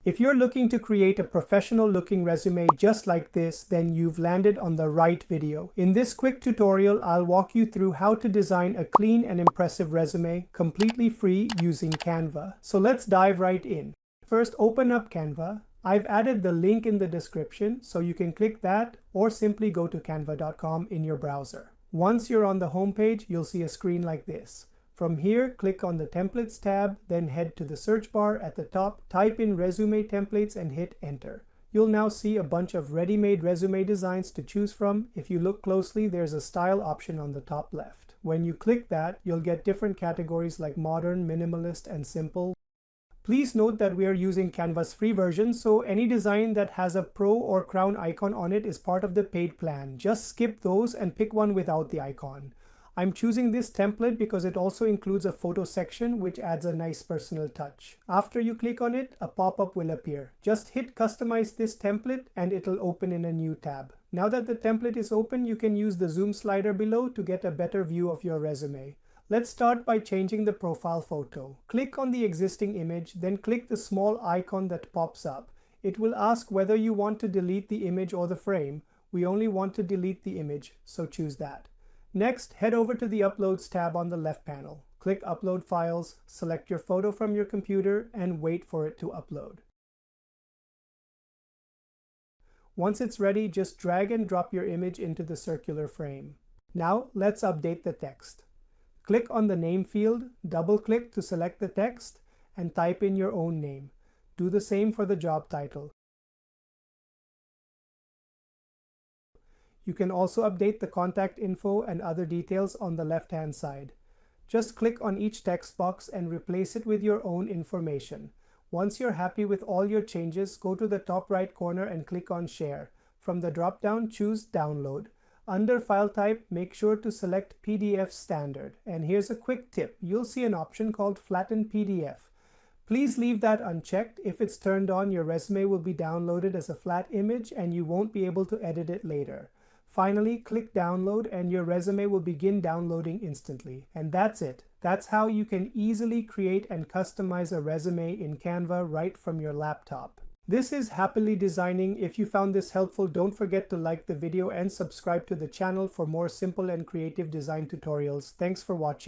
If you're looking to create a professional looking resume just like this, then you've landed on the right video. In this quick tutorial, I'll walk you through how to design a clean and impressive resume completely free using Canva. So let's dive right in. First, open up Canva. I've added the link in the description, so you can click that or simply go to canva.com in your browser. Once you're on the home page, you'll see a screen like this. From here, click on the Templates tab, then head to the search bar at the top, type in Resume Templates and hit Enter. You'll now see a bunch of ready-made resume designs to choose from. If you look closely, there's a style option on the top left. When you click that, you'll get different categories like modern, minimalist, and simple. Please note that we are using Canva's free version, so any design that has a pro or crown icon on it is part of the paid plan. Just skip those and pick one without the icon. I'm choosing this template because it also includes a photo section which adds a nice personal touch. After you click on it, a pop-up will appear. Just hit Customize this template and it'll open in a new tab. Now that the template is open, you can use the zoom slider below to get a better view of your resume. Let's start by changing the profile photo. Click on the existing image, then click the small icon that pops up. It will ask whether you want to delete the image or the frame. We only want to delete the image, so choose that. Next, head over to the Uploads tab on the left panel. Click Upload Files, select your photo from your computer, and wait for it to upload. Once it's ready, just drag and drop your image into the circular frame. Now, let's update the text. Click on the Name field, double-click to select the text, and type in your own name. Do the same for the job title. You can also update the contact info and other details on the left-hand side. Just click on each text box and replace it with your own information. Once you're happy with all your changes, go to the top right corner and click on Share. From the drop-down, choose Download. Under File Type, make sure to select PDF Standard. And here's a quick tip. You'll see an option called Flatten PDF. Please leave that unchecked. If it's turned on, your resume will be downloaded as a flat image and you won't be able to edit it later. Finally, click Download and your resume will begin downloading instantly. And that's it. That's how you can easily create and customize a resume in Canva right from your laptop. This is Happily Designing. If you found this helpful, don't forget to like the video and subscribe to the channel for more simple and creative design tutorials. Thanks for watching.